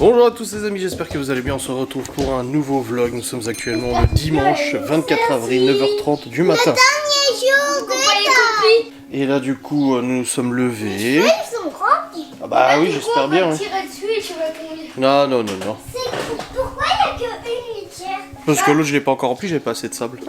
Bonjour à tous les amis, j'espère que vous allez bien, on se retrouve pour un nouveau vlog. Nous sommes actuellement le dimanche 24 avril, 9h30 du matin. Le dernier jour de temps. Et là du coup, nous nous sommes levés. Ils sont grands. Ah bah oui, j'espère bien. Tu vas tirer dessus et tu vas tomber. Non. Pourquoi il n'y a qu'une litière? Parce que l'autre je l'ai pas encore rempli, j'avais pas assez de sable.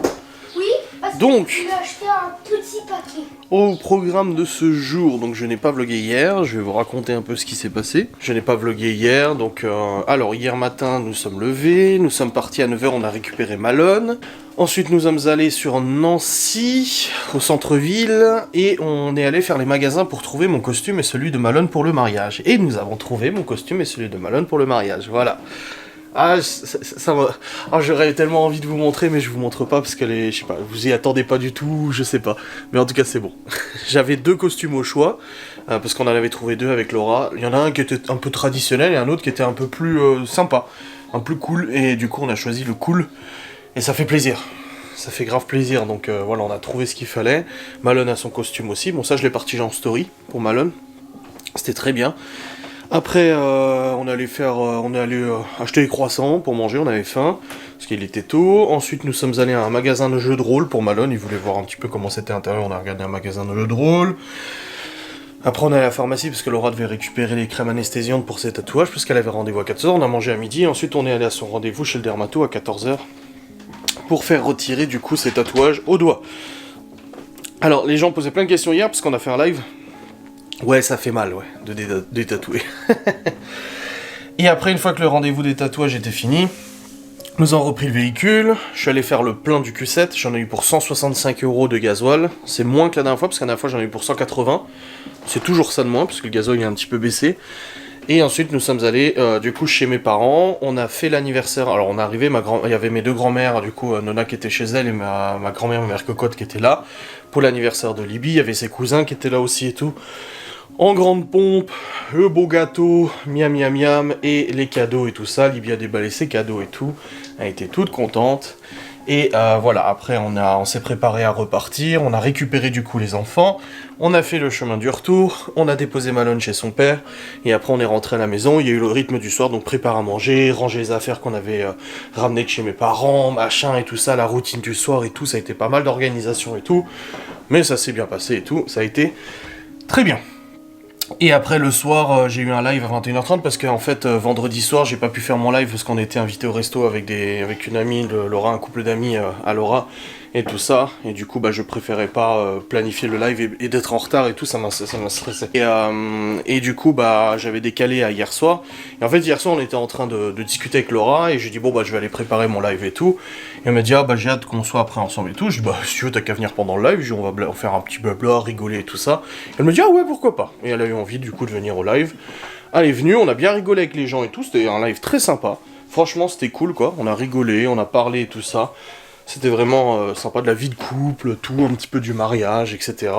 Oui, parce Donc. que tu as acheté un petit paquet. Au programme de ce jour, donc je n'ai pas vlogué hier, je vais vous raconter un peu ce qui s'est passé. Je n'ai pas vlogué hier, donc alors hier matin nous sommes levés, nous sommes partis à 9h, on a récupéré Malone. Ensuite nous sommes allés sur Nancy, au centre-ville, et on est allé faire les magasins pour trouver mon costume et celui de Malone pour le mariage. Et nous avons trouvé mon costume et celui de Malone pour le mariage, voilà. Ah, ça va. Ah, j'aurais tellement envie de vous montrer, mais je vous montre pas parce que je sais pas, vous y attendez pas du tout, je sais pas. Mais en tout cas, c'est bon. J'avais deux costumes au choix, parce qu'on en avait trouvé deux avec Laura. Il y en a un qui était un peu traditionnel et un autre qui était un peu plus sympa, un peu cool. Et du coup, on a choisi le cool. Et ça fait plaisir. Ça fait grave plaisir. Donc voilà, on a trouvé ce qu'il fallait. Malone a son costume aussi. Bon, ça, je l'ai partagé en story pour Malone. C'était très bien. Après, on est allé acheter des croissants pour manger, on avait faim, parce qu'il était tôt. Ensuite, nous sommes allés à un magasin de jeux de rôle pour Malone, il voulait voir un petit peu comment c'était à l'intérieur, on a regardé un magasin de jeux de rôle. Après, on est allé à la pharmacie, parce que Laura devait récupérer les crèmes anesthésiantes pour ses tatouages, parce qu'elle avait rendez-vous à 14h, on a mangé à midi. Ensuite, on est allé à son rendez-vous chez le dermato à 14h, pour faire retirer du coup ses tatouages au doigt. Alors, les gens posaient plein de questions hier, parce qu'on a fait un live. Ouais, ça fait mal, ouais, de détatouer. Et après, une fois que le rendez-vous des tatouages était fini, nous avons repris le véhicule, je suis allé faire le plein du Q7, j'en ai eu pour 165 € de gasoil, c'est moins que la dernière fois, parce que la dernière fois j'en ai eu pour 180, c'est toujours ça de moins, parce que le gasoil est un petit peu baissé. Et ensuite nous sommes allés du coup chez mes parents, on a fait l'anniversaire, alors on est arrivé, il y avait mes deux grands-mères, du coup Nona qui était chez elle et ma grand-mère, ma mère cocotte qui était là, pour l'anniversaire de Libye, il y avait ses cousins qui étaient là aussi et tout. En grande pompe, le beau gâteau, miam miam miam, et les cadeaux et tout ça. Libye a déballé ses cadeaux et tout. Elle était toute contente. Et voilà, après on s'est préparé à repartir, on a récupéré du coup les enfants, on a fait le chemin du retour, on a déposé Malone chez son père, et après on est rentré à la maison, il y a eu le rythme du soir, donc prépare à manger, ranger les affaires qu'on avait ramenées de chez mes parents, machin et tout ça, la routine du soir et tout, ça a été pas mal d'organisation et tout, mais ça s'est bien passé et tout, ça a été très bien. Et après le soir, j'ai eu un live à 21h30 parce qu'en fait vendredi soir j'ai pas pu faire mon live parce qu'on était invité au resto avec une amie de Laura, un couple d'amis à Laura et tout ça. Et du coup je préférais pas planifier le live et d'être en retard et tout, ça m'a stressé. Et du coup j'avais décalé à hier soir. Et en fait hier soir on était en train de discuter avec Laura et j'ai dit je vais aller préparer mon live et tout. Et elle m'a dit j'ai hâte qu'on soit après ensemble et tout. Je dis si tu veux t'as qu'à venir pendant le live, je dis, on va faire un petit blabla, rigoler et tout ça. Et elle me dit ouais pourquoi pas. Et elle a eu envie du coup de venir au live. Elle est venue, on a bien rigolé avec les gens et tout, c'était un live très sympa. Franchement c'était cool quoi, on a rigolé, on a parlé et tout ça. C'était vraiment sympa, de la vie de couple, tout, un petit peu du mariage, etc.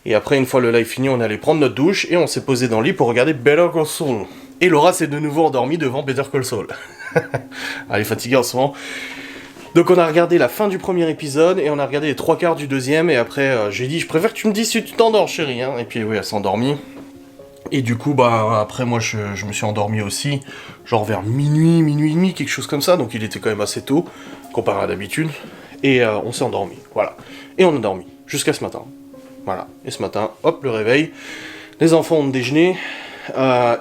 Et après, une fois le live fini, on est allé prendre notre douche et on s'est posé dans le lit pour regarder Better Call Saul. Et Laura s'est de nouveau endormie devant Better Call Saul. Elle est fatiguée en ce moment. Donc on a regardé la fin du premier épisode et on a regardé les 3/4 du deuxième. Et après, j'ai dit, je préfère que tu me dises si tu t'endors, chérie. Hein. Et puis oui, elle s'est endormie. Et du coup, après moi, je me suis endormi aussi, genre vers minuit et demi, quelque chose comme ça, donc il était quand même assez tôt, comparé à d'habitude, et on s'est endormi, voilà. Et on a dormi, jusqu'à ce matin, voilà. Et ce matin, hop, le réveil, les enfants ont déjeuné,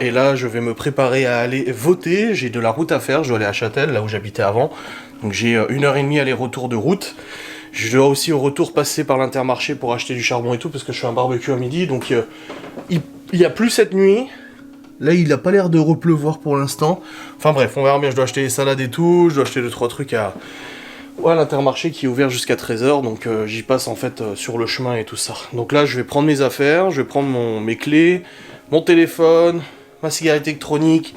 et là, je vais me préparer à aller voter, j'ai de la route à faire, je dois aller à Châtel, là où j'habitais avant, donc j'ai 1h30 aller-retour de route. Je dois aussi au retour passer par l'Intermarché pour acheter du charbon et tout, parce que je fais un barbecue à midi, donc il y a plu cette nuit. Là, il a pas l'air de repleuvoir pour l'instant. Enfin bref, on verra bien, je dois acheter des salades et tout, je dois acheter 2-3 trucs à l'Intermarché qui est ouvert jusqu'à 13h, donc j'y passe en fait sur le chemin et tout ça. Donc là, je vais prendre mes affaires, je vais prendre mes clés, mon téléphone, ma cigarette électronique,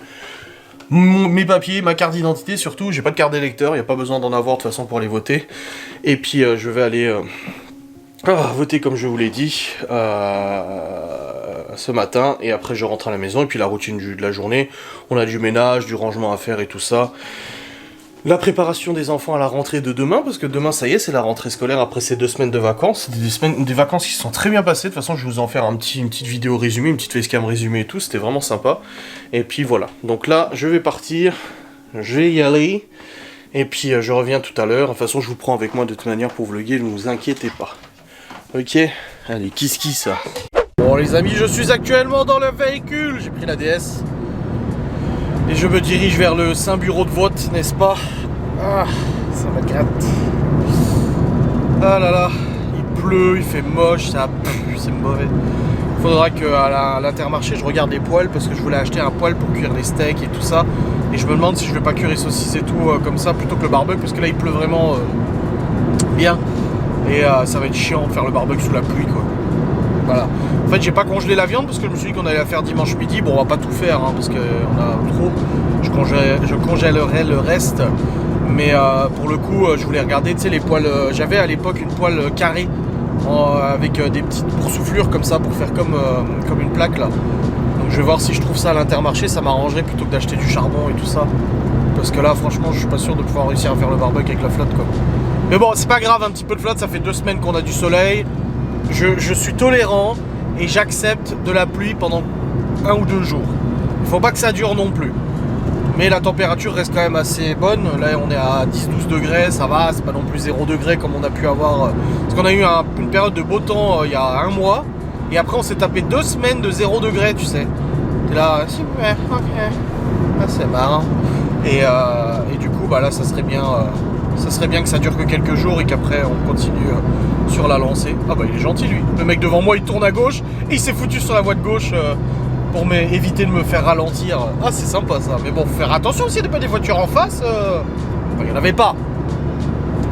mes papiers, ma carte d'identité surtout, j'ai pas de carte d'électeur, il n'y a pas besoin d'en avoir de toute façon pour aller voter. Et puis je vais aller voter comme je vous l'ai dit ce matin, et après je rentre à la maison, et puis la routine de la journée, on a du ménage, du rangement à faire et tout ça. La préparation des enfants à la rentrée de demain, parce que demain, ça y est, c'est la rentrée scolaire après ces 2 semaines de vacances. C'était des vacances qui se sont très bien passées. De toute façon, je vais vous en faire une petite vidéo résumée, une petite facecam résumée et tout. C'était vraiment sympa. Et puis voilà. Donc là, je vais partir. Je vais y aller. Et puis je reviens tout à l'heure. De toute façon, je vous prends avec moi de toute manière pour vlogger. Ne vous inquiétez pas. Ok? Allez, kiss ça. Bon les amis, je suis actuellement dans le véhicule. J'ai pris la DS. Et je me dirige vers le Saint Bureau de vote, n'est-ce pas? Ah, ça me gratte. Ah là là, il pleut, il fait moche, ça pue, c'est mauvais. Il faudra qu'à l'Intermarché, je regarde les poêles parce que je voulais acheter un poêle pour cuire les steaks et tout ça. Et je me demande si je vais pas cuire les saucisses et tout comme ça plutôt que le barbecue parce que là il pleut vraiment bien. Et ça va être chiant de faire le barbecue sous la pluie quoi. Voilà. En fait, j'ai pas congelé la viande parce que je me suis dit qu'on allait la faire dimanche midi. Bon, on va pas tout faire hein, parce qu'on a trop. Je congèlerai le reste. Mais pour le coup, je voulais regarder, tu sais, les poêles. J'avais à l'époque une poêle carrée avec des petites boursouflures comme ça pour faire comme une plaque là. Donc je vais voir si je trouve ça à l'Intermarché. Ça m'arrangerait plutôt que d'acheter du charbon et tout ça. Parce que là, franchement, je suis pas sûr de pouvoir réussir à faire le barbecue avec la flotte quoi. Mais bon, c'est pas grave, un petit peu de flotte. Ça fait 2 semaines qu'on a du soleil. Je suis tolérant et j'accepte de la pluie pendant 1 ou 2 jours. Il faut pas que ça dure non plus. Mais la température reste quand même assez bonne. Là on est à 10-12 degrés, ça va, c'est pas non plus 0 degré comme on a pu avoir. Parce qu'on a eu une période de beau temps il y a 1 mois. Et après on s'est tapé 2 semaines de 0 degré, tu sais. T'es là, super, ok. Ah, c'est marrant. Et du coup bah là ça serait bien que ça dure que quelques jours et qu'après on continue sur la lancée. Ah bah il est gentil lui. Le mec devant moi il tourne à gauche et il s'est foutu sur la voie de gauche pour éviter de me faire ralentir. Ah c'est sympa ça. Mais bon, faut faire attention s'il n'y a pas des voitures en face. Il n'y en avait pas.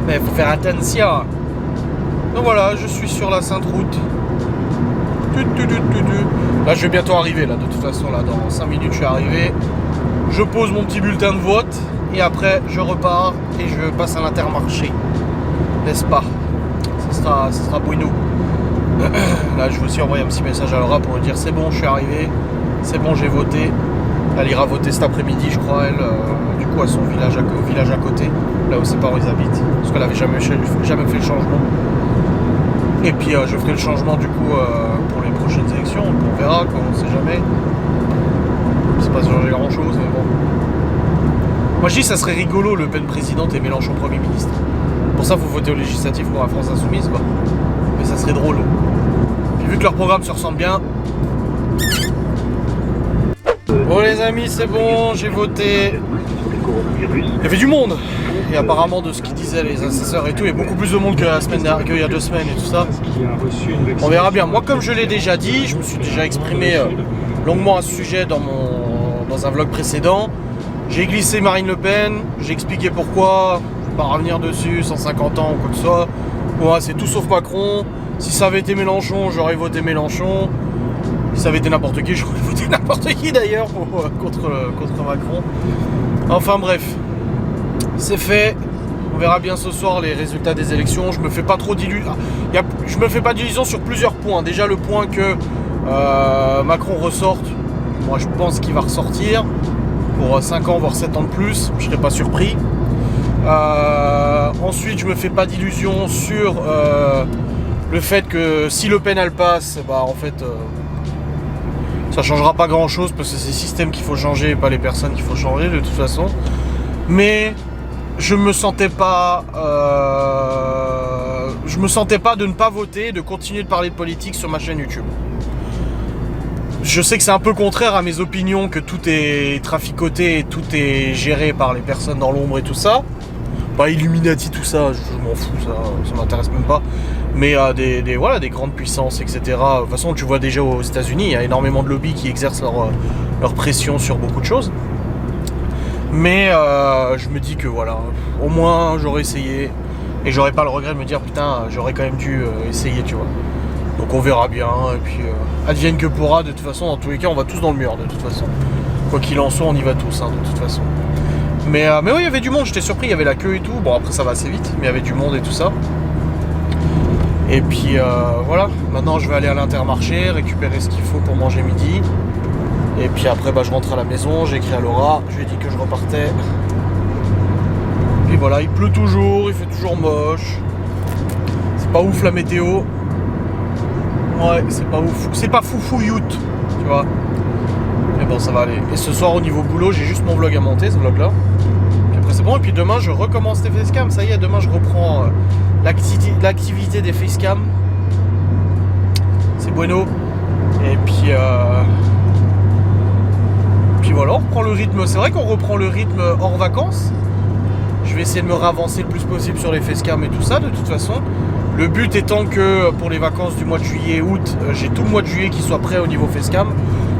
Mais faut faire attention. Donc voilà, je suis sur la Sainte Route. Là je vais bientôt arriver là de toute façon là dans 5 minutes je suis arrivé. Je pose mon petit bulletin de vote. Et après, je repars et je passe à l'Intermarché. N'est-ce pas? Ça sera bueno. Là, je vais aussi envoyer un petit message à Laura pour lui dire c'est bon, je suis arrivé. C'est bon, j'ai voté. Elle ira voter cet après-midi, je crois, elle. Du coup, à son village à côté. Là où ses parents ils habitent. Parce qu'elle avait jamais fait le changement. Et puis, je ferai le changement du coup pour les prochaines élections. On verra, quoi, on sait jamais. C'est pas changer grand-chose, mais bon. Moi je dis ça serait rigolo Le Pen présidente et Mélenchon Premier ministre. Pour ça faut voter au législatif pour la France Insoumise quoi. Mais ça serait drôle. Puis vu que leur programme se ressemble bien. Bon les amis c'est bon, j'ai voté. Il y avait du monde. Et apparemment de ce qu'ils disaient les assesseurs et tout, il y a beaucoup plus de monde qu'il y a 2 semaines et tout ça. On verra bien. Moi comme je l'ai déjà dit, je me suis déjà exprimé longuement à ce sujet dans un vlog précédent. J'ai glissé Marine Le Pen, j'ai expliqué pourquoi, je vais pas revenir dessus, 150 ans ou quoi que ce soit. Moi, c'est tout sauf Macron. Si ça avait été Mélenchon, j'aurais voté Mélenchon. Si ça avait été n'importe qui, j'aurais voté n'importe qui d'ailleurs contre Macron. Enfin bref, c'est fait. On verra bien ce soir les résultats des élections. Je me fais pas trop d'illusions. Je me fais pas d'illusions sur plusieurs points. Déjà le point que Macron ressorte, moi je pense qu'il va ressortir. Pour 5 ans, voire 7 ans de plus, je serais pas surpris. Ensuite, je me fais pas d'illusions sur le fait que si Le Pen elle passe, bah en fait ça changera pas grand chose parce que c'est le système qu'il faut changer et pas les personnes qu'il faut changer de toute façon. Mais je me sentais pas de ne pas voter, de continuer de parler de politique sur ma chaîne YouTube. Je sais que c'est un peu contraire à mes opinions, que tout est traficoté et tout est géré par les personnes dans l'ombre et tout ça. Pas Illuminati, tout ça, je m'en fous, ça m'intéresse même pas. Mais des grandes puissances, etc. De toute façon, tu vois déjà aux États-Unis, il y a énormément de lobbies qui exercent leur pression sur beaucoup de choses. Mais je me dis que voilà, au moins j'aurais essayé. Et j'aurais pas le regret de me dire putain, j'aurais quand même dû essayer, tu vois. Donc on verra bien, et puis advienne que pourra, de toute façon, dans tous les cas, on va tous dans le mur, de toute façon. Quoi qu'il en soit, on y va tous, hein, de toute façon. Mais oui, il y avait du monde, j'étais surpris, il y avait la queue et tout. Bon, après ça va assez vite, mais il y avait du monde et tout ça. Et puis voilà, maintenant je vais aller à l'Intermarché, récupérer ce qu'il faut pour manger midi. Et puis après, je rentre à la maison, j'ai écrit à Laura, je lui ai dit que je repartais. Puis voilà, il pleut toujours, il fait toujours moche. C'est pas ouf la météo. Ouais, c'est pas ouf. C'est pas foufou youth, tu vois. Mais bon, ça va aller. Et ce soir, au niveau boulot, j'ai juste mon vlog à monter, ce vlog-là. Puis après, c'est bon. Et puis demain, je recommence les facecam. Ça y est, demain, je reprends l'activité des facecam. C'est bueno. Et puis... Puis voilà, on reprend le rythme. C'est vrai qu'on reprend le rythme hors vacances. Je vais essayer de me réavancer le plus possible sur les facecam et tout ça, de toute façon. Le but étant que pour les vacances du mois de juillet, août, j'ai tout le mois de juillet qui soit prêt au niveau facecam.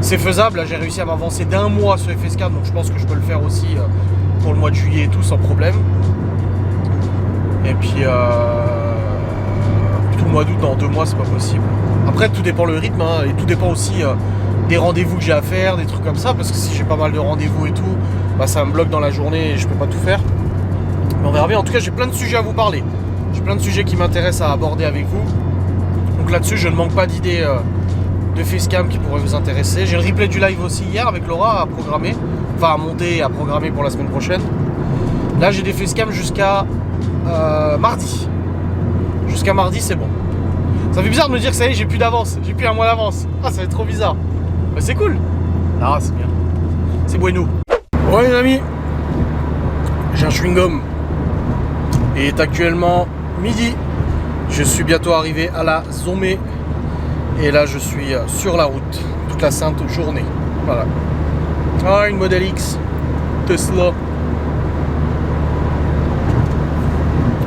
C'est faisable, là j'ai réussi à m'avancer d'1 mois sur les facecam, donc je pense que je peux le faire aussi pour le mois de juillet et tout, sans problème. Et puis tout le mois d'août, dans 2 mois, c'est pas possible. Après, tout dépend le rythme, hein, et tout dépend aussi des rendez-vous que j'ai à faire, des trucs comme ça, parce que si j'ai pas mal de rendez-vous et tout, bah, ça me bloque dans la journée et je peux pas tout faire. Mais on verra bien. En tout cas, j'ai plein de sujets à vous parler. J'ai plein de sujets qui m'intéressent à aborder avec vous. Donc là-dessus, je ne manque pas d'idées de facecam qui pourraient vous intéresser. J'ai le replay du live aussi hier avec Laura à programmer. Enfin, à monter et à programmer pour la semaine prochaine. Là, j'ai des facecam jusqu'à mardi. Jusqu'à mardi, c'est bon. Ça fait bizarre de me dire que ça y est, j'ai plus d'avance. J'ai plus 1 mois d'avance. Ah, ça va être trop bizarre. Mais c'est cool. Ah, c'est bien. C'est bueno. Ouais, les amis. J'ai un chewing-gum. Il est actuellement midi. Je suis bientôt arrivé à la Zomé. Et là, je suis sur la route. Toute la sainte journée. Voilà. Ah, une Model X. Tesla.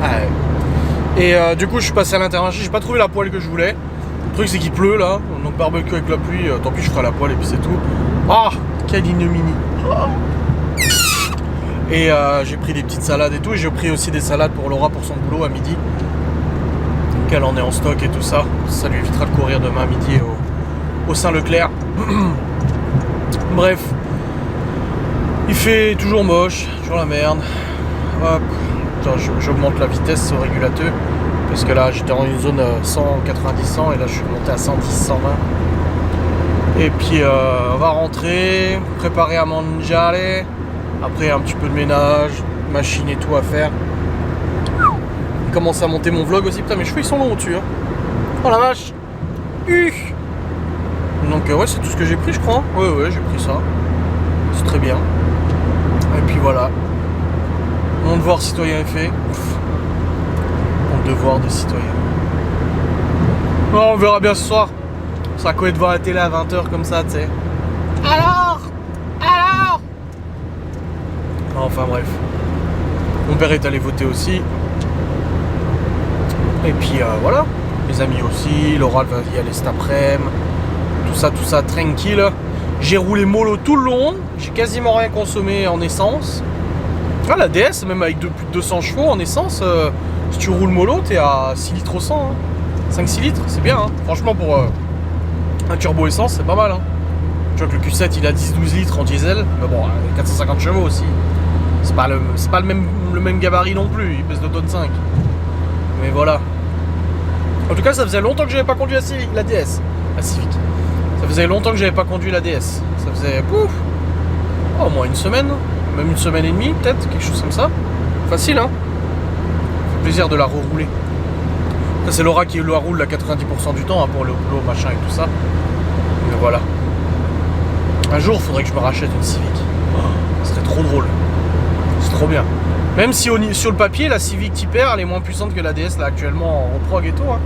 Ah, ouais. Et du coup, je suis passé à l'intermarché. J'ai pas trouvé la poêle que je voulais. Le truc, c'est qu'il pleut là. Donc, barbecue avec la pluie. Tant pis, je ferai la poêle et puis c'est tout. Ah, quelle ignominie. Ah. Et j'ai pris des petites salades et tout. Et j'ai pris aussi des salades pour Laura pour son boulot à midi. Donc elle en est en stock et tout ça. Ça lui évitera de courir demain à midi au Saint-Leclerc. Bref. Il fait toujours moche, toujours la merde. Hop. J'augmente la vitesse au régulateur. Parce que là j'étais en une zone 190-100 et là je suis monté à 110-120. Et puis on va rentrer, préparer à manger. Après un petit peu de ménage, machine et tout à faire. Je commence à monter mon vlog aussi. Putain, mes cheveux ils sont longs au-dessus. Hein. Oh la vache. Donc ouais, c'est tout ce que j'ai pris, je crois. Ouais, j'ai pris ça. C'est très bien. Et puis voilà. Mon devoir citoyen est fait. Mon devoir de citoyen. Bon, on verra bien ce soir. On sera quoi devant la télé à 20h comme ça, tu sais. Alors. Enfin bref. Mon père est allé voter aussi. Et puis voilà. Mes amis aussi. Laura va y aller cet après-midi. Tout ça tranquille. J'ai roulé mollo tout le long. J'ai quasiment rien consommé en essence. Ah, la DS, même avec plus de 200 chevaux en essence, si tu roules mollo, t'es à 6 litres au 100. Hein. 5-6 litres, c'est bien. Hein. Franchement, pour un turbo essence, c'est pas mal. Hein. Tu vois que le Q7, il a 10-12 litres en diesel. Mais bon, 450 chevaux aussi. C'est pas le même gabarit non plus. Il pèse 2 tonnes 5. Mais voilà. En tout cas, ça faisait longtemps que j'avais pas conduit la Civic. Ça faisait longtemps que j'avais pas conduit la DS. Ça faisait au moins une semaine. Même une semaine et demie, peut-être, quelque chose comme ça. Facile, hein. Ça fait plaisir de la rerouler. Ça, c'est Laura qui la roule à 90% du temps, hein, pour le boulot, machin et tout ça. Mais voilà. Un jour, il faudrait que je me rachète une Civic. Oh, ce serait trop drôle. C'est trop bien. Même si sur le papier, la Civic Type R, elle est moins puissante que la DS, là, actuellement, en prog et tout. Hein.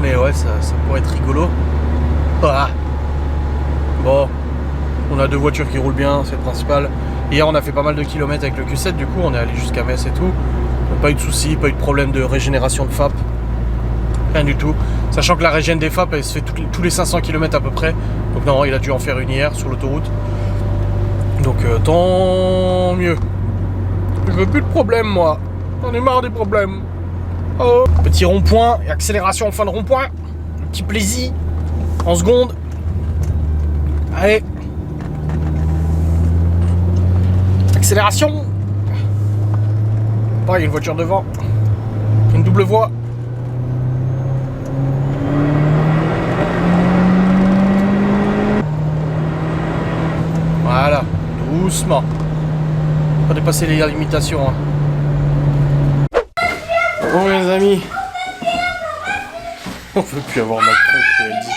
Mais ouais, ça pourrait être rigolo. Ah. Bon. On a 2 voitures qui roulent bien, c'est le principal. Hier, on a fait pas mal de kilomètres avec le Q7, du coup, on est allé jusqu'à Metz et tout. Donc, pas eu de soucis, pas eu de problème de régénération de FAP. Rien du tout. Sachant que la régène des FAP, elle se fait tous les 500 km à peu près. Donc, non, il a dû en faire une hier sur l'autoroute. Donc, tant mieux. Je veux plus de problème, moi. J'en ai marre des problèmes. Oh. Petit rond-point et accélération en fin de rond-point. Un petit plaisir. En seconde. Allez. Accélération. Oh, il y a une voiture devant. Une double voie. Voilà. Doucement. Pas dépasser les limitations. Hein. Bon les amis. On veut plus avoir Macron, elle dit.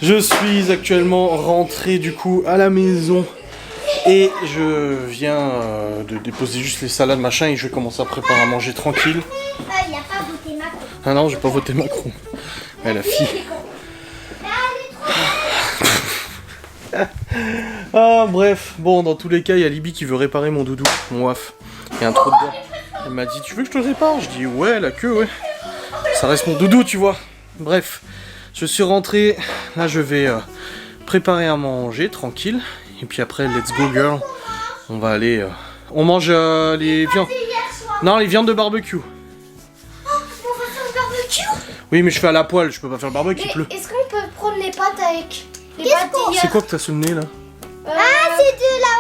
Je suis actuellement rentré du coup à la maison. Et je viens de déposer juste les salades machin et je vais commencer à préparer à manger tranquille. Il a pas voté Macron. Ah non, j'ai pas voté Macron. Ouais, la fille. Ah bref, bon dans tous les cas il y a Libby qui veut réparer mon doudou, mon waf. Il y a un trou dedans. Elle m'a dit tu veux que je te le répare? Je dis ouais la queue ouais. Ça reste mon doudou tu vois. Bref, je suis rentré. Là je vais préparer à manger tranquille. Et puis après let's go girl. On va aller... On mange les viandes. Non les viandes de barbecue. On va faire le barbecue. Oui mais je fais à la poêle, je peux pas faire le barbecue, il pleut. Est-ce qu'on peut prendre les pâtes avec les pâtes d'hier? C'est quoi que t'as sous le nez là? Ah, c'est de la...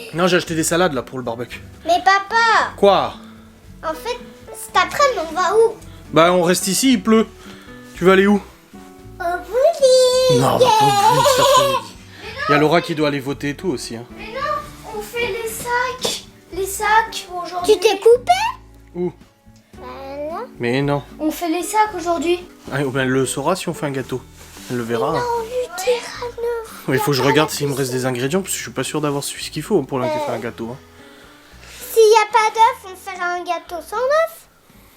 C'est... Non j'ai acheté des salades là pour le barbecue. Mais papa, Quoi? en fait, cet après-midi, on va où? Bah on reste ici, il pleut. Tu vas aller où? Au bowling. Non, bah, pas au bowling cet après-midi. Il y a Laura qui doit aller voter et tout aussi. Hein. Mais non, on fait les sacs. Les sacs aujourd'hui. Tu t'es coupé? Où? Voilà. Mais non. On fait les sacs aujourd'hui. Ah, ben, elle le saura si on fait un gâteau. Elle le verra. Hein. On lui dira non. Il faut que je regarde s'il me reste des ingrédients parce que je suis pas sûr d'avoir ce qu'il faut pour faire un gâteau. Hein. S'il n'y a pas d'œufs, on fera un gâteau sans œufs.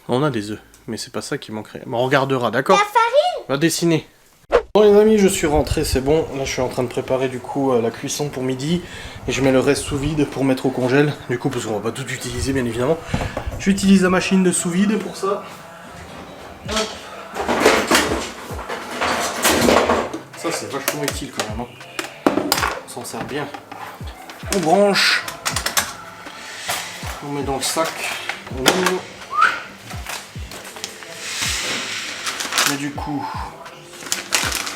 On a des œufs, mais c'est pas ça qui manquerait. Bon, on regardera, d'accord? La farine? On va dessiner. Bon les amis, je suis rentré, c'est bon. Là je suis en train de préparer du coup la cuisson pour midi. Et je mets le reste sous vide pour mettre au congèle. Du coup, parce qu'on va pas tout utiliser bien évidemment. J'utilise la machine de sous vide pour ça. Hop. Ça c'est vachement utile quand même. Hein. On s'en sert bien. On branche. On met dans le sac. On ouvre. Et du coup,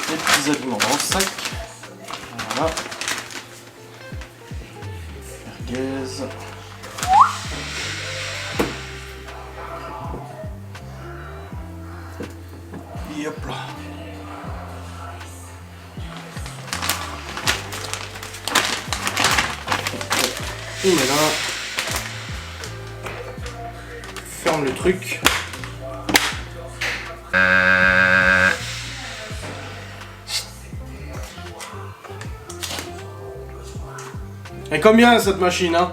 les petits aliments dans le sac. Voilà. Merguez. Et hop là. On met là. Ferme le truc. Et combien cette machine, hein?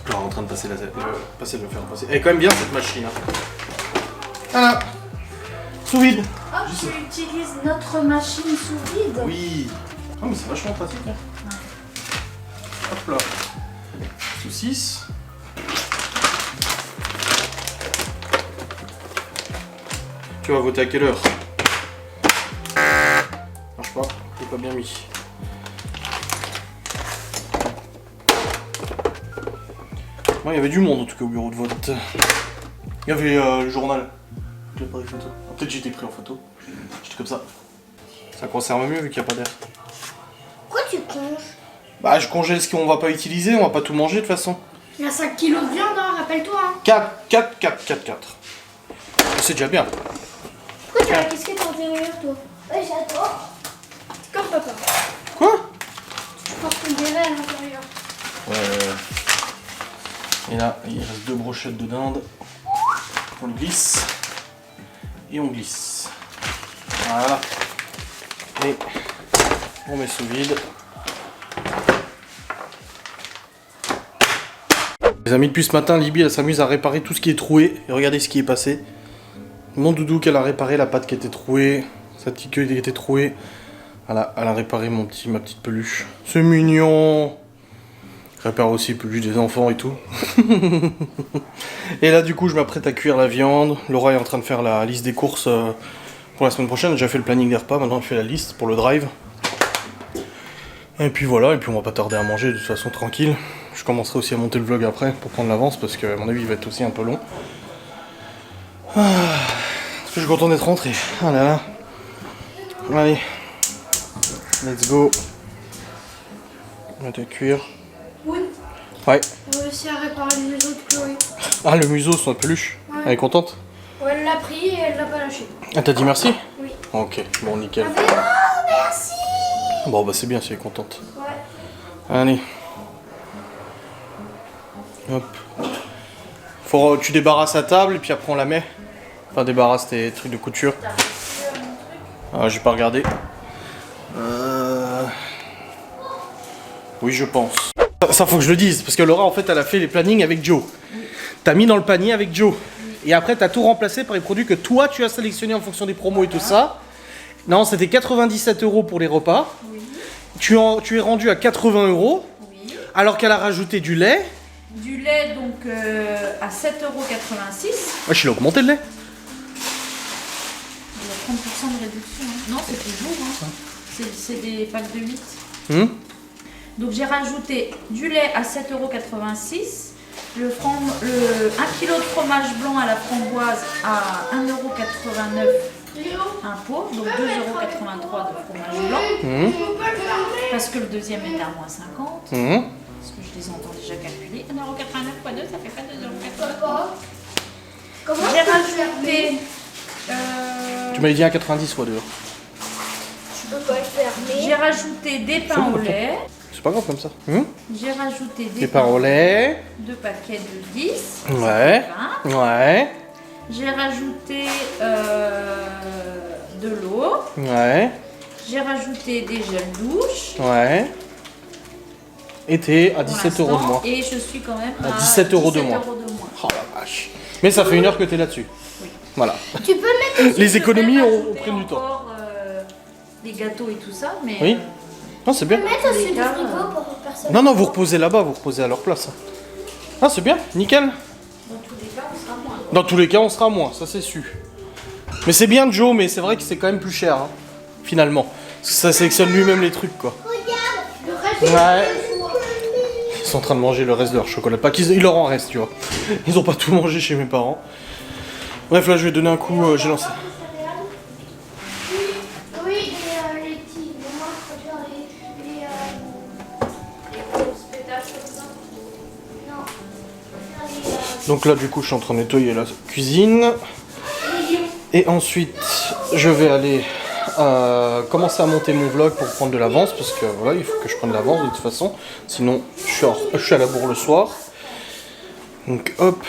Je suis en train de passer le fer à passer. Elle est quand même bien cette machine, hein? Voilà. Sous vide. Ah, tu utilises notre machine sous vide? Oui. Oh mais c'est vachement pratique, hein? Hop là. Saucisse. Tu vas voter à quelle heure? Marche pas, t'es pas bien mis. Moi, il y avait du monde en tout cas au bureau de vote. Il y avait le journal. Je l'ai pas pris photo. Ah, peut-être j'étais pris en photo. J'étais comme ça. Ça conserve mieux vu qu'il n'y a pas d'air. Pourquoi tu conges? Bah, je congèle ce qu'on va pas utiliser, on va pas tout manger de toute façon. Il y a 5 kilos de viande, hein, rappelle-toi. Hein. 4. C'est déjà bien. Pourquoi tu as la casquette à l'intérieur, toi? Ouais, j'adore. Comme papa. Quoi? Je porte ton béret à l'intérieur. Et là, il reste 2 brochettes de dinde. On le glisse. Et on glisse. Voilà. Et on met sous vide. Les amis, depuis ce matin, Libby elle s'amuse à réparer tout ce qui est troué. Et regardez ce qui est passé. Mon doudou qu'elle a réparé, la patte qui était trouée, sa petite queue qui était trouée. Voilà, elle a réparé ma petite peluche. C'est mignon. Je répare aussi les peluches des enfants et tout. Et là du coup je m'apprête à cuire la viande. Laura est en train de faire la liste des courses pour la semaine prochaine. J'ai déjà fait le planning des repas, maintenant elle fait la liste pour le drive. Et puis voilà, et puis on va pas tarder à manger de toute façon tranquille. Je commencerai aussi à monter le vlog après pour prendre l'avance parce que à mon avis il va être aussi un peu long. Je suis content d'être rentré. Ah là là. Allez. Let's go. On va te cuire. Oui. Ouais. On a réussi à réparer le museau de Chloé. Ah le museau sur la peluche. Ouais. Elle est contente? Ouais, elle l'a pris et elle l'a pas lâché. Ah t'as dit merci? Oui. Ok, bon nickel. Ah, mais non, merci. Bon, bah c'est bien si elle est contente. Ouais. Allez. Hop. Tu débarrasses la table et puis après on la met. Enfin, débarrasse tes trucs de couture. Ah, j'ai pas regardé. Oui, je pense. Ça, faut que je le dise, parce que Laura, en fait, elle a fait les plannings avec Joe. T'as mis dans le panier avec Joe. Et après, t'as tout remplacé par les produits que toi, tu as sélectionnés en fonction des promos et tout ça. Non, c'était 97 € pour les repas. Oui. Tu es rendu à 80 €, Oui. alors qu'elle a rajouté du lait. Du lait donc à 7,86 €. Wesh, il a augmenté le lait. Il y a 30% de réduction. Hein. Non, c'est toujours. Hein. C'est des packs de 8. Donc j'ai rajouté du lait à 7,86 €, 1 kg de fromage blanc à la framboise à 1,89 € un pot, donc 2,83 € de fromage blanc. Parce que le deuxième était à moins 50. Parce que je les entends déjà calculer. 1,89 x 2, ça fait pas 2,89 €. J'ai rajouté. Tu m'avais dit à 90 fois dehors. J'ai rajouté des pains au lait. C'est pas grave comme ça. J'ai rajouté Des pains au lait. 2 paquets de 10. Ouais. Ouais. J'ai rajouté de l'eau. Ouais. J'ai rajouté des gels douche. Ouais. Et t'es à pour 17 € de l'instant, moins. Et je suis quand même À 17 € de 17 moins. € de moins. Oh la vache. Mais ça fait 1 heure que t'es là-dessus. Oui. Voilà. Tu peux mettre Les économies Je vais ont rajouter pris du temps. encore, les gâteaux et tout ça, mais Oui. Non, c'est bien. mettre au-dessus du cas, frigo pour personne. Non, non, vous reposez là-bas, vous reposez à leur place. Ah, c'est bien, nickel. dans tous les cas, on sera moins. Dans tous les cas, on sera moins, ça c'est sûr. Mais c'est bien Joe, mais c'est vrai que c'est quand même plus cher, hein, finalement. Parce que ça sélectionne lui-même les trucs, quoi. Regarde, le reste Ouais. Ils sont en train de manger le reste de leur chocolat. Pas qu'ils il leur en reste, tu vois. Ils ont pas tout mangé chez mes parents. Bref, là, je vais donner un coup, j'ai lancé. Oui, et les petits. Moi, je préfère les grosses pétasses comme ça. Non. Donc là, du coup, je suis en train de nettoyer la cuisine. Et ensuite, je vais aller commencer à monter mon vlog pour prendre de l'avance. Parce que voilà, il faut que je prenne de l'avance de toute façon. Sinon, je suis à la bourre le soir. Donc hop.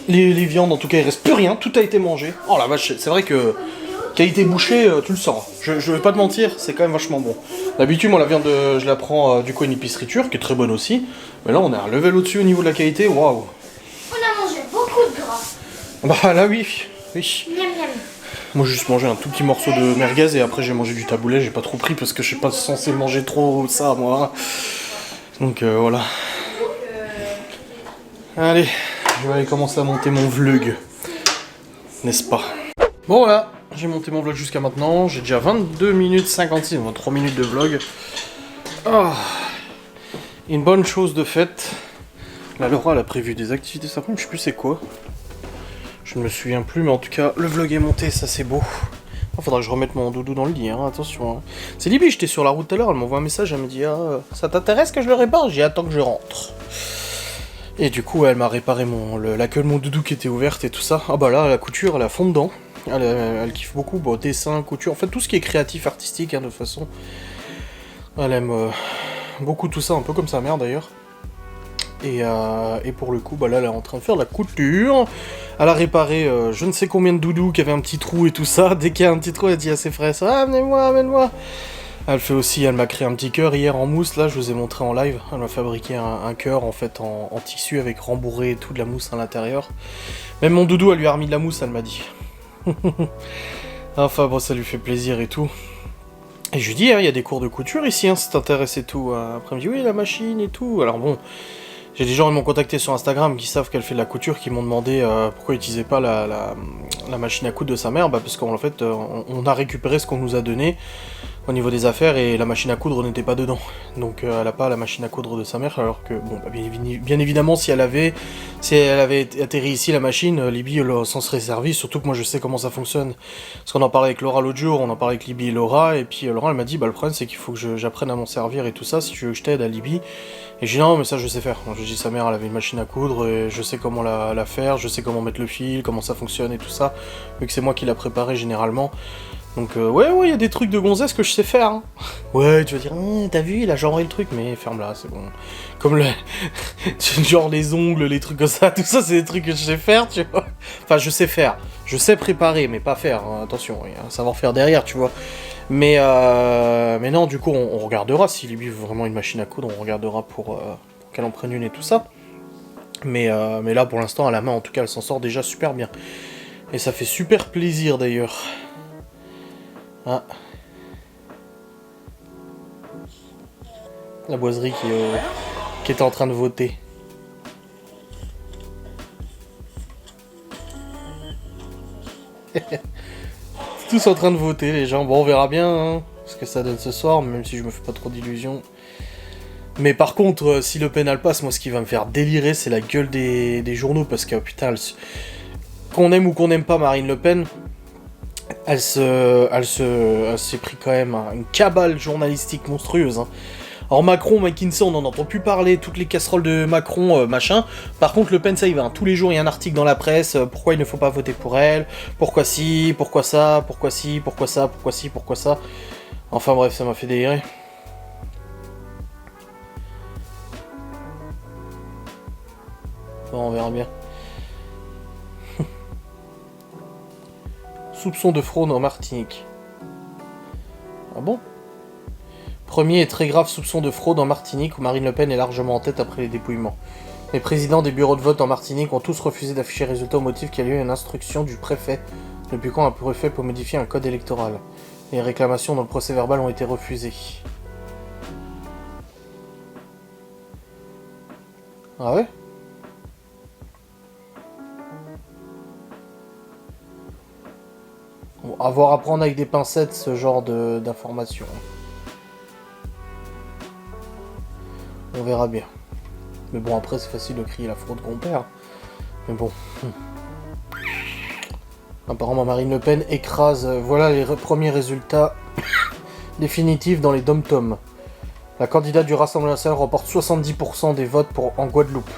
Les viandes, en tout cas, il reste plus rien. Tout a été mangé. Oh la vache, c'est vrai que qualité bouchée, tu le sens. Je vais pas te mentir, c'est quand même vachement bon. D'habitude, moi, la viande, je la prends du coup à une épicerie turque, qui est très bonne aussi. Mais là, on est un level au-dessus au niveau de la qualité. Waouh. On a mangé beaucoup de gras. Bah là, oui. Oui. Miam miam. Moi j'ai juste mangé un tout petit morceau de merguez et après j'ai mangé du taboulet, j'ai pas trop pris parce que je suis pas censé manger trop ça moi. Donc voilà. Allez, je vais aller commencer à monter mon vlog. N'est-ce pas? Bon voilà, j'ai monté mon vlog jusqu'à maintenant, j'ai déjà 22 minutes 56, donc 3 minutes de vlog. Oh. Une bonne chose de faite. Là Laura elle a prévu des activités cet après-midi, je sais plus c'est quoi. Je ne me souviens plus, mais en tout cas, le vlog est monté, ça c'est beau. Il faudra que je remette mon doudou dans le lit, hein, attention. Hein. C'est Libby, j'étais sur la route tout à l'heure, elle m'envoie un message, elle me dit « Ah, ça t'intéresse que je le répare ?» J'ai attends que je rentre. Et du coup, elle m'a réparé la queue de mon doudou qui était ouverte et tout ça. Ah bah là, la couture, elle a fond dedans. Elle kiffe beaucoup, bon, dessin, couture, en fait tout ce qui est créatif, artistique, hein, de toute façon. Elle aime beaucoup tout ça, un peu comme sa mère d'ailleurs. Et pour le coup, bah là, elle est en train de faire de la couture. Elle a réparé je ne sais combien de doudous qui avaient un petit trou et tout ça. Dès qu'il y a un petit trou, elle dit à ses frères, ah, amenez-moi, amène-moi. Elle m'a créé un petit cœur hier en mousse, là, je vous ai montré en live. Elle m'a fabriqué un cœur, en fait, en tissu avec rembourré et tout, de la mousse à l'intérieur. Même mon doudou, elle lui a remis de la mousse, elle m'a dit. Enfin, bon, ça lui fait plaisir et tout. Et je lui dis, il y a des cours de couture ici, hein, si t'intéresse et tout. Après, elle me dit, oui, la machine et tout. Alors bon... J'ai des gens qui m'ont contacté sur Instagram qui savent qu'elle fait de la couture, qui m'ont demandé pourquoi ils n'utilisaient pas la machine à coudre de sa mère. Bah parce qu'en fait, on a récupéré ce qu'on nous a donné au niveau des affaires et la machine à coudre n'était pas dedans. Donc elle n'a pas la machine à coudre de sa mère, alors que, bon, bah, bien évidemment, si elle avait atterri ici la machine, Libby s'en serait servi, surtout que moi je sais comment ça fonctionne. Parce qu'on en parlait avec Laura l'autre jour, on en parlait avec Libby et Laura, et puis Laura elle m'a dit, bah le problème c'est qu'il faut que j'apprenne à m'en servir et tout ça, si tu veux que je t'aide à Libby. Et j'ai dit non mais ça je sais faire. Je dis sa mère elle avait une machine à coudre et je sais comment la faire, je sais comment mettre le fil, comment ça fonctionne et tout ça. Vu que c'est moi qui l'a préparé généralement. Donc ouais, il y a des trucs de gonzesse que je sais faire. Hein. Ouais, tu vas dire, t'as vu, il a genré le truc, mais ferme-la, c'est bon. Comme le... genre les ongles, les trucs comme ça, tout ça, c'est des trucs que je sais faire, tu vois. Enfin, je sais faire. Je sais préparer, mais pas faire, hein. Attention, il y a un savoir-faire derrière, tu vois. Mais non, du coup, on regardera. Si Libby veut vraiment une machine à coudre, on regardera pour qu'elle en prenne une et tout ça. Mais là, pour l'instant, à la main, en tout cas, elle s'en sort déjà super bien. Et ça fait super plaisir, d'ailleurs. Ah. La boiserie qui est en train de voter. Tous en train de voter, les gens. Bon, on verra bien hein, ce que ça donne ce soir, même si je me fais pas trop d'illusions. Mais par contre, si Le Pen passe, moi, ce qui va me faire délirer, c'est la gueule des journaux, parce que, putain, qu'on aime ou qu'on n'aime pas Marine Le Pen, elle s'est pris quand même une cabale journalistique monstrueuse. Hein. Alors Macron, McKinsey, on n'en entend plus parler, toutes les casseroles de Macron, machin. Par contre, Le Pen, ça y va. Hein. Tous les jours, il y a un article dans la presse. Pourquoi il ne faut pas voter pour elle? Pourquoi si? Pourquoi ça? Pourquoi si? Pourquoi ça? Pourquoi si? Pourquoi ça? Enfin bref, ça m'a fait délirer. Bon, on verra bien. Soupçon de fraude en Martinique. Ah bon? Premier et très grave soupçon de fraude en Martinique où Marine Le Pen est largement en tête après les dépouillements. Les présidents des bureaux de vote en Martinique ont tous refusé d'afficher les résultats au motif qu'il y a eu une instruction du préfet. Depuis quand un préfet peut modifier un code électoral? Les réclamations dans le procès verbal ont été refusées. Ah ouais? Bon, avoir à prendre avec des pincettes ce genre d'informations. On verra bien. Mais bon, après, c'est facile de crier la fraude qu'on perd. Mais bon. Apparemment, Marine Le Pen écrase... voilà les premiers résultats définitifs dans les dom-toms. La candidate du Rassemblement national remporte 70% des votes en Guadeloupe.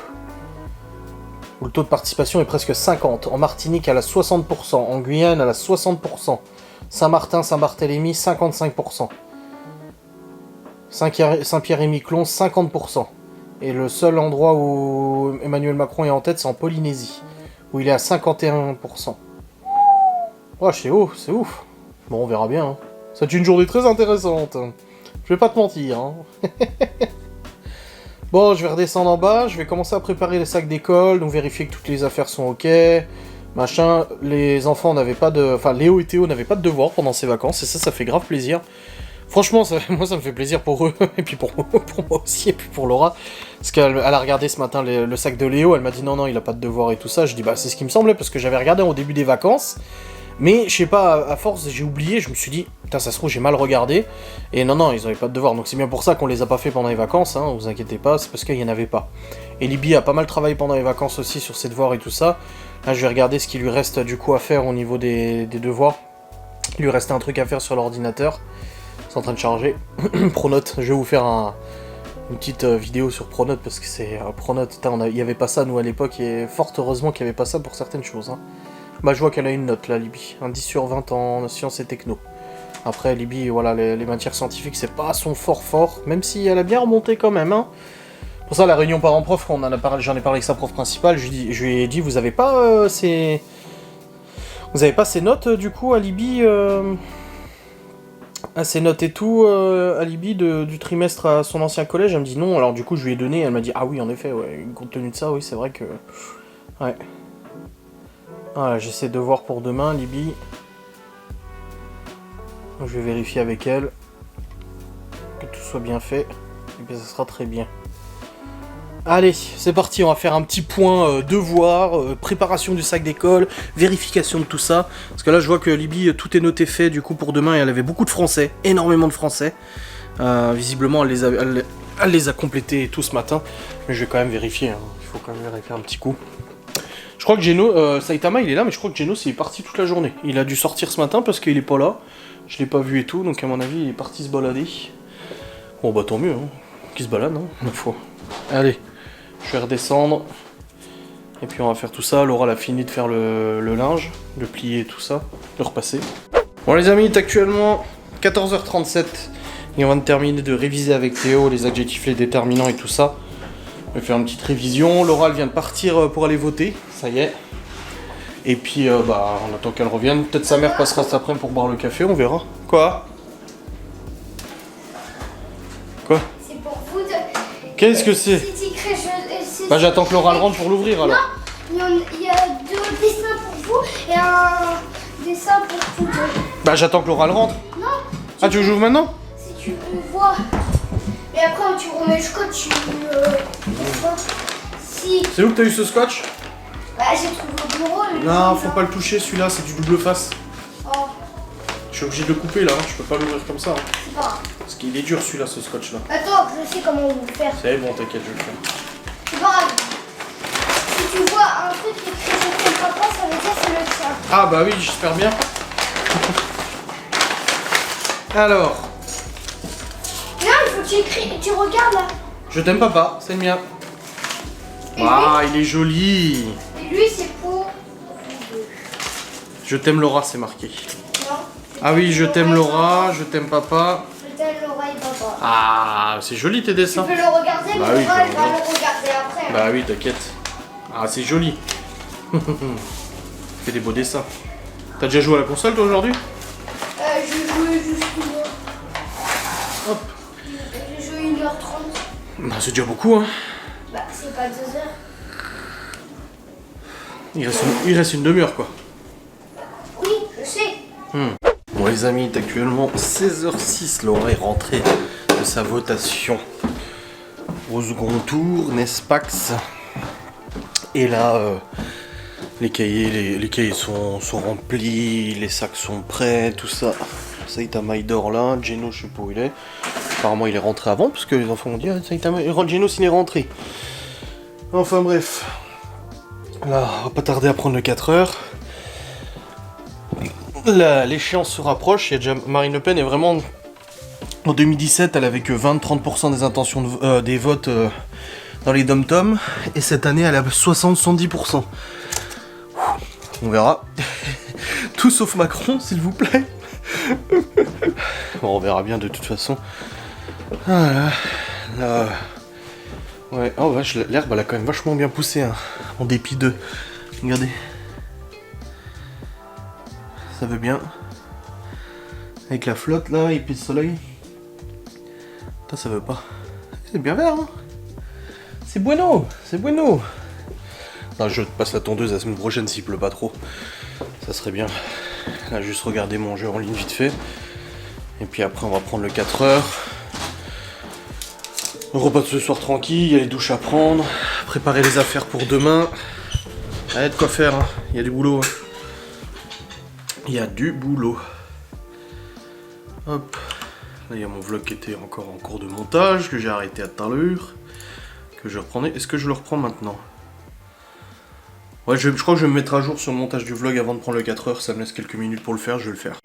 Où le taux de participation est presque 50%. En Martinique, elle a 60%. En Guyane, elle a 60%. Saint-Martin, Saint-Barthélemy, 55%. Saint-Pierre-et-Miquelon, 50%. Et le seul endroit où Emmanuel Macron est en tête, c'est en Polynésie, où il est à 51%. Oh, c'est ouf, c'est ouf. Bon, on verra bien. Hein. C'est une journée très intéressante. Je vais pas te mentir. Hein. Bon, je vais redescendre en bas, je vais commencer à préparer les sacs d'école, donc vérifier que toutes les affaires sont ok. Machin, les enfants n'avaient pas de... Enfin, Léo et Théo n'avaient pas de devoirs pendant ces vacances, et ça fait grave plaisir. Franchement, moi ça me fait plaisir pour eux, et puis pour moi aussi, et puis pour Laura. Parce qu'elle a regardé ce matin le sac de Léo, elle m'a dit non, il a pas de devoir et tout ça. Je dis bah c'est ce qui me semblait, parce que j'avais regardé au début des vacances. Mais je sais pas, à force j'ai oublié, je me suis dit, putain ça se trouve j'ai mal regardé. Et non, ils avaient pas de devoir, donc c'est bien pour ça qu'on les a pas fait pendant les vacances, hein, vous inquiétez pas, c'est parce qu'il y en avait pas. Et Libby a pas mal travaillé pendant les vacances aussi sur ses devoirs et tout ça. Là je vais regarder ce qui lui reste du coup à faire au niveau des devoirs. Il lui restait un truc à faire sur l'ordinateur. C'est en train de charger. Pronote, je vais vous faire une petite vidéo sur Pronote parce que c'est Pronote, il y avait pas ça nous à l'époque et fort heureusement qu'il y avait pas ça pour certaines choses. Hein. Bah je vois qu'elle a une note là, Libby, un 10 sur 20 en sciences et techno. Après Libby, voilà, les matières scientifiques c'est pas son fort, même si elle a bien remonté quand même. Hein. Pour ça la réunion parents-prof, j'en ai parlé avec sa prof principale, je lui ai dit vous avez pas ces notes du coup à Libby ses notes et tout, à Libby du trimestre à son ancien collège, elle me dit non, alors du coup je lui ai donné, elle m'a dit ah oui en effet, ouais, compte tenu de ça, oui c'est vrai que... Ouais. Voilà, j'ai ses devoirs pour demain, Libby. Je vais vérifier avec elle que tout soit bien fait, et puis ça sera très bien. Allez, c'est parti, on va faire un petit point devoir, préparation du sac d'école, vérification de tout ça. Parce que là, je vois que Libby, tout est noté fait, du coup, pour demain, et elle avait beaucoup de français, énormément de français. Visiblement, elle les a complétés tout ce matin, mais je vais quand même vérifier, hein. Il faut quand même vérifier un petit coup. Je crois que Geno, Saitama, il est là, mais je crois que Geno, c'est parti toute la journée. Il a dû sortir ce matin parce qu'il est pas là. Je l'ai pas vu et tout, donc à mon avis, il est parti se balader. Bon, bah tant mieux, hein. Qu'il se balade, hein, ma foi. Allez. Je vais redescendre, et puis on va faire tout ça. Laura elle a fini de faire le linge, de plier tout ça, de repasser. Bon les amis, il est actuellement 14h37 et on vient de terminer de réviser avec Théo les adjectifs, les déterminants et tout ça. On va faire une petite révision. Laura elle vient de partir pour aller voter, ça y est. Et puis bah on attend qu'elle revienne. Peut-être sa mère passera cet après-midi pour boire le café, on verra. Quoi? Quoi? C'est pour vous de... Qu'est-ce que c'est? Bah j'attends que Laura le rentre pour l'ouvrir alors. Non, il y a 2 dessins pour vous et un dessin pour vous deux. Bah j'attends que Laura le rentre. Non. Ah tu veux que j'ouvre maintenant? Si tu le vois. Mais après tu remets le scotch, tu vois. Si. C'est où que t'as eu ce scotch? Bah j'ai trouvé au bureau. Non, faut pas le toucher celui-là, c'est du double face. Oh, Je suis obligé de le couper là, je peux pas l'ouvrir comme ça. c'est pas grave. Parce qu'il est dur celui-là, ce scotch là. Attends, je sais comment on va faire. C'est bon, t'inquiète, je vais le faire. C'est pas grave. Si tu vois un truc qui écrit je t'aime papa, ça veut dire que c'est le tien. Ah bah oui, j'espère bien. Alors, Non, il faut que tu écris et tu regardes là. je t'aime papa, c'est le mien. Et Ah, il est joli. Et lui, c'est pour. Je t'aime Laura, c'est marqué. Non. Ah oui, je t'aime Laura, je t'aime papa. Je t'aime Laura et papa. Ah, c'est joli tes Tu dessins. peux le regarder, Bah mais oui, Laura, je elle peux va le le regarder après. Bah oui, t'inquiète. Ah, c'est joli. Fais des beaux dessins. T'as déjà joué à la console toi aujourd'hui? J'ai joué juste une heure. Hop. J'ai joué 1h30. Bah, c'est déjà beaucoup hein. Bah, c'est pas 2 heures. Il reste une demi-heure quoi. Oui, je sais. Bon les amis, il est actuellement 16h06, Laura est rentrée de sa votation au second tour, n'est-ce pas? Et là, les cahiers sont remplis, les sacs sont prêts, tout ça. Saïta Maïdor là, Geno je sais pas où il est. Apparemment il est rentré avant, parce que les enfants ont dit ah, Saïta Maïdor, Geno s'il est rentré. Enfin bref. Là, on va pas tarder à prendre le 4 heures. L'échéance se rapproche, il y a déjà Marine Le Pen est vraiment... En 2017, elle avait que 20-30% des intentions des votes dans les dom-toms, et cette année, elle a 60-70%. On verra. Tout sauf Macron, s'il vous plaît. Bon, on verra bien de toute façon. Voilà. Là... Ouais, oh vache, l'herbe, elle a quand même vachement bien poussé, hein, en dépit de... Regardez. Ça veut bien. Avec la flotte là, et puis le soleil. Putain, ça veut pas. C'est bien vert, hein. C'est bueno, c'est bueno. Non, je passe la tondeuse la semaine prochaine s'il pleut pas trop. Ça serait bien. Là, juste regarder mon jeu en ligne vite fait. Et puis après, on va prendre le 4 heures. Le repas de ce soir tranquille, il y a les douches à prendre. Préparer les affaires pour demain. Il y a de quoi faire, hein. Il y a du boulot. Hein. Il y a du boulot. Hop. Là, il y a mon vlog qui était encore en cours de montage, que j'ai arrêté à tout à l'heure. Que je reprenais. Est-ce que je le reprends maintenant? Ouais, je crois que je vais me mettre à jour sur le montage du vlog avant de prendre le 4 heures. Ça me laisse quelques minutes pour le faire, je vais le faire.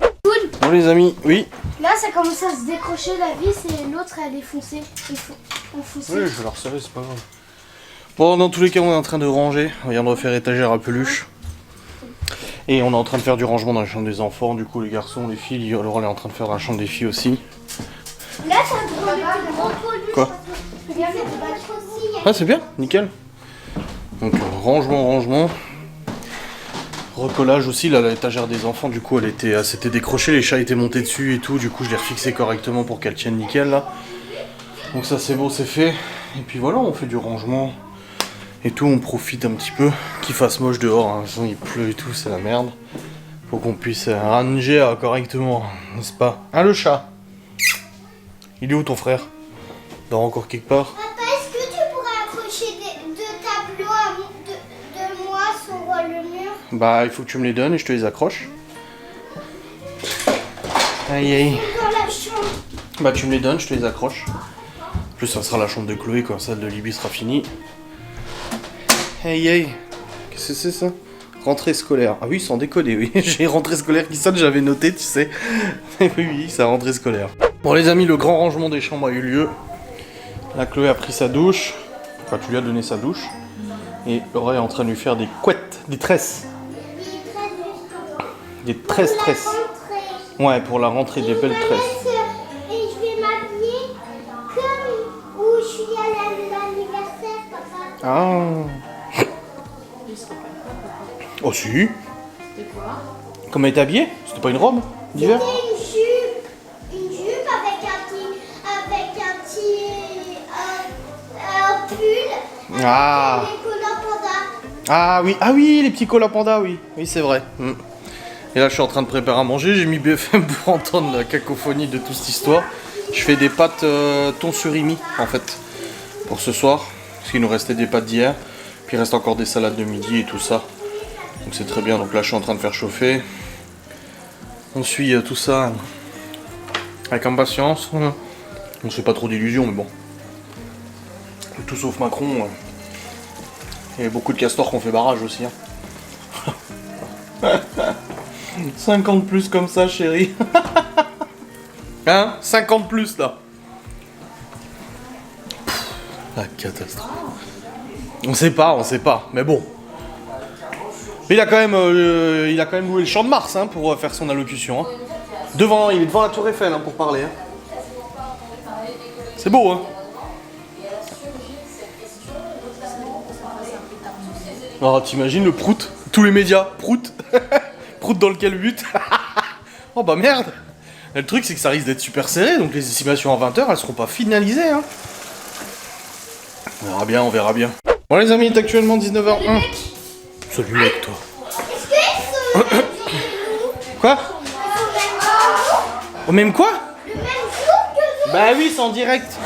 Bon les amis, oui. Là, ça commence à se décrocher la vis et l'autre, elle est foncée. Il faut enfoncer. Oui, je vais la resserrer, c'est pas grave. Bon, dans tous les cas, on est en train de ranger. On vient de refaire étagère à peluche. Et on est en train de faire du rangement dans la chambre des enfants. Du coup, les garçons, les filles, Laura elle est en train de faire la chambre des filles aussi. Là, ça a gros peluche. Quoi? Regarde, c'est pas trop si. Ah, c'est bien, nickel. Donc, rangement. Recollage aussi, là, l'étagère des enfants, du coup, elle s'était décrochée, les chats étaient montés dessus et tout. Du coup, je l'ai refixé correctement pour qu'elle tienne nickel, là. Donc ça, c'est bon, c'est fait. Et puis voilà, on fait du rangement. Et tout, on profite un petit peu. Qu'il fasse moche dehors, hein. De toute façon, il pleut et tout, c'est la merde. Faut qu'on puisse ranger correctement, n'est-ce pas? Ah, le chat. Il est où ton frère? Il dort encore quelque part? Papa, est-ce que tu pourrais accrocher deux tableaux de moi sur le mur? Bah, il faut que tu me les donnes et je te les accroche. Aïe aïe. Dans la chambre. Bah, tu me les donnes, je te les accroche. En plus, ça sera la chambre de Chloé quand celle de Libby sera finie. Aïe aïe. Qu'est-ce que c'est ça? Rentrée scolaire. Ah oui, sans déconner, oui. J'ai rentrée scolaire qui sonne, j'avais noté, tu sais. Oui, ça rentrée scolaire. Bon, les amis, le grand rangement des chambres a eu lieu. Là, Chloé a pris sa douche. Enfin, tu lui as donné sa douche. Et Laura est en train de lui faire des couettes, des tresses. Des tresses. Ouais, pour la rentrée des belles tresses. Et je vais m'habiller comme où je suis à l'anniversaire, papa. Ah. Il serait pas là, papa. Oh si. C'était quoi? Comment elle était habillée? C'était pas une robe d'hiver? C'était une jupe avec un pull. Ah. Les collants panda. Ah oui, les petits collants panda, oui. Oui, c'est vrai. Et là, je suis en train de préparer à manger. J'ai mis BFM pour entendre la cacophonie de toute cette histoire. Je fais des pâtes thon surimi, en fait, pour ce soir. Parce qu'il nous restait des pâtes d'hier. Puis il reste encore des salades de midi et tout ça. Donc c'est très bien. Donc là, je suis en train de faire chauffer. On suit tout ça avec impatience. On se fait pas trop d'illusions, mais bon. Tout sauf Macron. Il y a beaucoup de castors qui ont fait barrage aussi. 50 plus comme ça, chérie. Hein? 50 plus là. La catastrophe. On sait pas, mais bon. Mais il a quand même loué le Champ de Mars hein, pour faire son allocution. Hein. Il est devant la Tour Eiffel hein, pour parler. Hein. C'est beau, hein. Oh, t'imagines le prout? Tous les médias, prout. Prout dans lequel but. Oh bah merde. Et le truc c'est que ça risque d'être super serré, donc les estimations à 20h elles seront pas finalisées. Hein. On verra bien. Bon les amis, il est actuellement 19h01. Salut mec toi. Est-ce qu'ils sont Quoi? Au même quoi? le même jour que Bah oui, c'est en direct.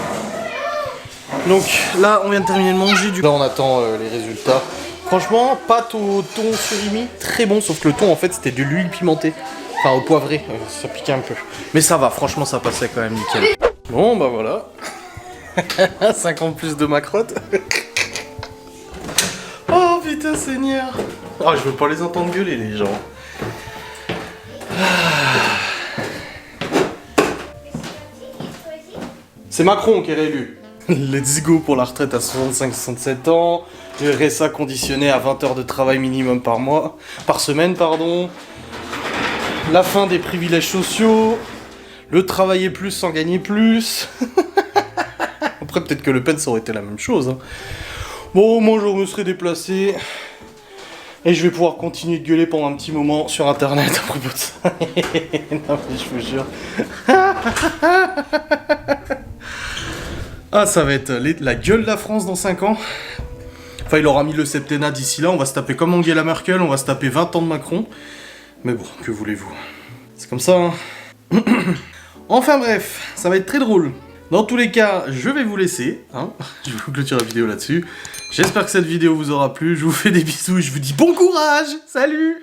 Donc là, on vient de terminer de manger. Là, on attend les résultats. Franchement, pâte au thon surimi, très bon. Sauf que le thon, en fait, c'était de l'huile pimentée. Enfin, au poivré. Ça piquait un peu. Mais ça va, franchement, ça passait quand même nickel. Bon, bah voilà. 50 plus de ma crotte. Oh putain, Seigneur. Oh, je veux pas les entendre gueuler, les gens. C'est Macron qui est réélu. Let's go pour la retraite à 65-67 ans. Le RSA conditionné à 20 heures de travail minimum par semaine, pardon. La fin des privilèges sociaux. Le travailler plus sans gagner plus. Après, peut-être que Le Pen, ça aurait été la même chose. Hein. Bon, moi, je me serais déplacé. Et je vais pouvoir continuer de gueuler pendant un petit moment sur internet à propos de ça. Non, mais je vous jure. Ah, ça va être la gueule de la France dans 5 ans. Enfin, il aura mis le septennat d'ici là. On va se taper comme Angela Merkel. On va se taper 20 ans de Macron. Mais bon, que voulez-vous? C'est comme ça, hein. Enfin bref, ça va être très drôle. Dans tous les cas, je vais vous laisser. Hein. Je vais vous clôturer la vidéo là-dessus. J'espère que cette vidéo vous aura plu. Je vous fais des bisous et je vous dis bon courage. Salut!